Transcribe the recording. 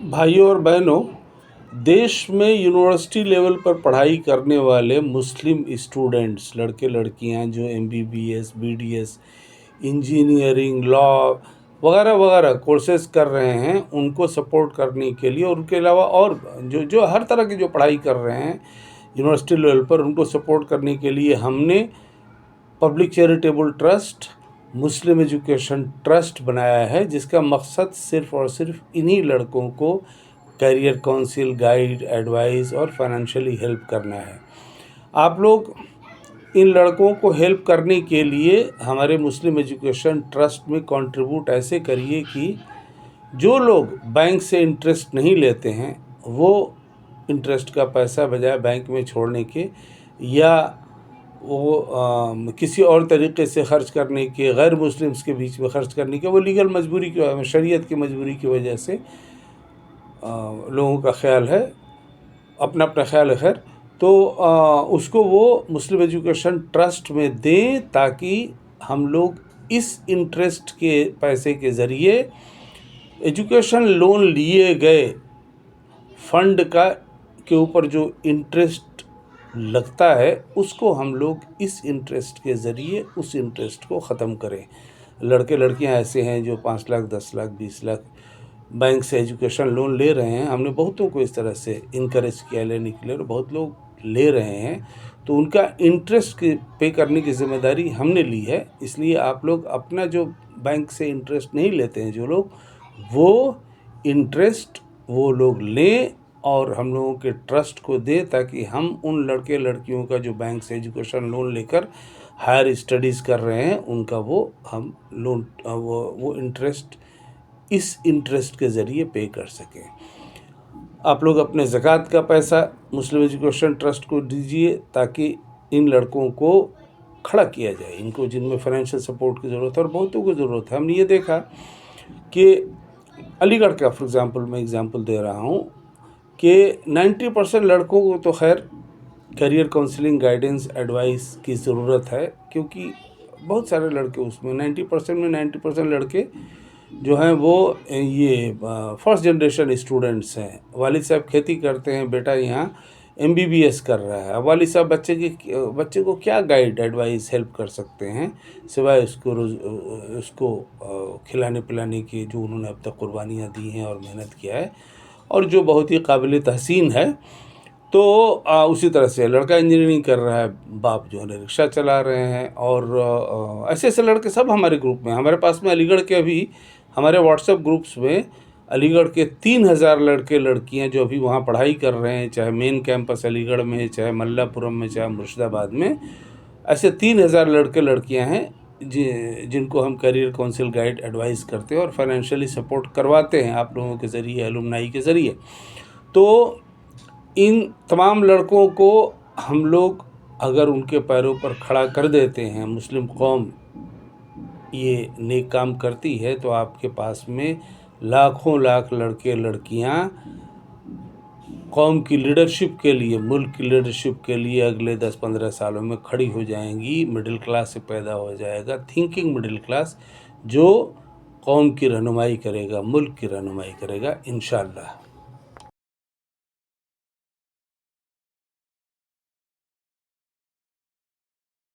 भाइयों और बहनों, देश में यूनिवर्सिटी लेवल पर पढ़ाई करने वाले मुस्लिम स्टूडेंट्स, लड़के लड़कियां जो MBBS, BDS, इंजीनियरिंग, लॉ वगैरह वगैरह कोर्सेज कर रहे हैं, उनको सपोर्ट करने के लिए और उनके अलावा और जो जो हर तरह की जो पढ़ाई कर रहे हैं यूनिवर्सिटी लेवल पर, उनको सपोर्ट करने के लिए हमने पब्लिक चैरिटेबल ट्रस्ट मुस्लिम एजुकेशन ट्रस्ट बनाया है, जिसका मकसद सिर्फ़ और सिर्फ इन्हीं लड़कों को करियर काउंसिल, गाइड, एडवाइस और फाइनेंशियली हेल्प करना है। आप लोग इन लड़कों को हेल्प करने के लिए हमारे मुस्लिम एजुकेशन ट्रस्ट में कंट्रीब्यूट ऐसे करिए कि जो लोग बैंक से इंटरेस्ट नहीं लेते हैं, वो इंटरेस्ट का पैसा बजाय बैंक में छोड़ने के या वो किसी और तरीके से ख़र्च करने के, गैर मुस्लिम्स के बीच में ख़र्च करने के, वो लीगल मजबूरी की, शरीयत की मजबूरी की वजह से लोगों का ख्याल है, अपना अपना ख्याल है खैर, तो उसको वो मुस्लिम एजुकेशन ट्रस्ट में दें, ताकि हम लोग इस इंटरेस्ट के पैसे के ज़रिए एजुकेशन लोन लिए गए फंड के ऊपर जो इंटरेस्ट लगता है, उसको हम लोग इस इंटरेस्ट के ज़रिए उस इंटरेस्ट को ख़त्म करें। लड़के लड़कियां ऐसे हैं जो 5 लाख, 10 लाख, 20 लाख बैंक से एजुकेशन लोन ले रहे हैं। हमने बहुतों को इस तरह से इनकरेज किया लेने के लिए, और बहुत लोग ले रहे हैं, तो उनका इंटरेस्ट पे करने की ज़िम्मेदारी हमने ली है। इसलिए आप लोग अपना जो बैंक से इंटरेस्ट नहीं लेते हैं जो लोग, वो इंटरेस्ट वो लोग लें और हम लोगों के ट्रस्ट को दें, ताकि हम उन लड़के लड़कियों का जो बैंक से एजुकेशन लोन लेकर हायर स्टडीज़ कर रहे हैं, उनका हम लोन वो इंटरेस्ट इस इंटरेस्ट के ज़रिए पे कर सकें। आप लोग अपने ज़कात का पैसा मुस्लिम एजुकेशन ट्रस्ट को दीजिए, ताकि इन लड़कों को खड़ा किया जाए, इनको जिनमें फाइनेंशियल सपोर्ट की ज़रूरत है, और बहुतों को ज़रूरत है। हमने ये देखा कि अलीगढ़ का फॉर एग्ज़ाम्पल मैं एग्ज़ाम्पल दे रहा हूँ कि 90% लड़कों को तो खैर करियर काउंसलिंग, गाइडेंस, एडवाइस की ज़रूरत है, क्योंकि बहुत सारे लड़के उसमें 90% लड़के जो हैं वो ये फर्स्ट जनरेशन स्टूडेंट्स हैं। वालिद साहब खेती करते हैं, बेटा यहाँ MBBS कर रहा है। अब वालिद साहब बच्चे को क्या गाइड, एडवाइस, हेल्प कर सकते हैं, सिवाय उसको खिलाने पिलाने की, जो उन्होंने अब तक कुर्बानियाँ दी हैं और मेहनत किया है, और जो बहुत ही काबिल तहसीन है। तो उसी तरह से लड़का इंजीनियरिंग कर रहा है, बाप जो है रिक्शा चला रहे हैं, और ऐसे ऐसे लड़के सब हमारे ग्रुप में, हमारे पास में अलीगढ़ के अभी हमारे व्हाट्सएप ग्रुप्स में अलीगढ़ के 3000 लड़के लड़कियां जो अभी वहाँ पढ़ाई कर रहे हैं, चाहे मेन कैंपस अलीगढ़ में, चाहे मल्लापुरम में, चाहे मुर्शिदाबाद में, ऐसे 3000 लड़के लड़कियां हैं जिनको हम करियर काउंसिल, गाइड, एडवाइस करते हैं और फाइनेंशियली सपोर्ट करवाते हैं आप लोगों के ज़रिए, एलुमनाई के ज़रिए। तो इन तमाम लड़कों को हम लोग अगर उनके पैरों पर खड़ा कर देते हैं, मुस्लिम कौम ये नेक काम करती है, तो आपके पास में लाखों लाख लड़के लड़कियां कौम की लीडरशिप के लिए, मुल्क की लीडरशिप के लिए अगले 10-15 सालों में खड़ी हो जाएंगी। मिडिल क्लास से पैदा हो जाएगा, थिंकिंग मिडिल क्लास, जो कौम की रहनुमाई करेगा, मुल्क की रहनुमाई करेगा इंशाअल्लाह।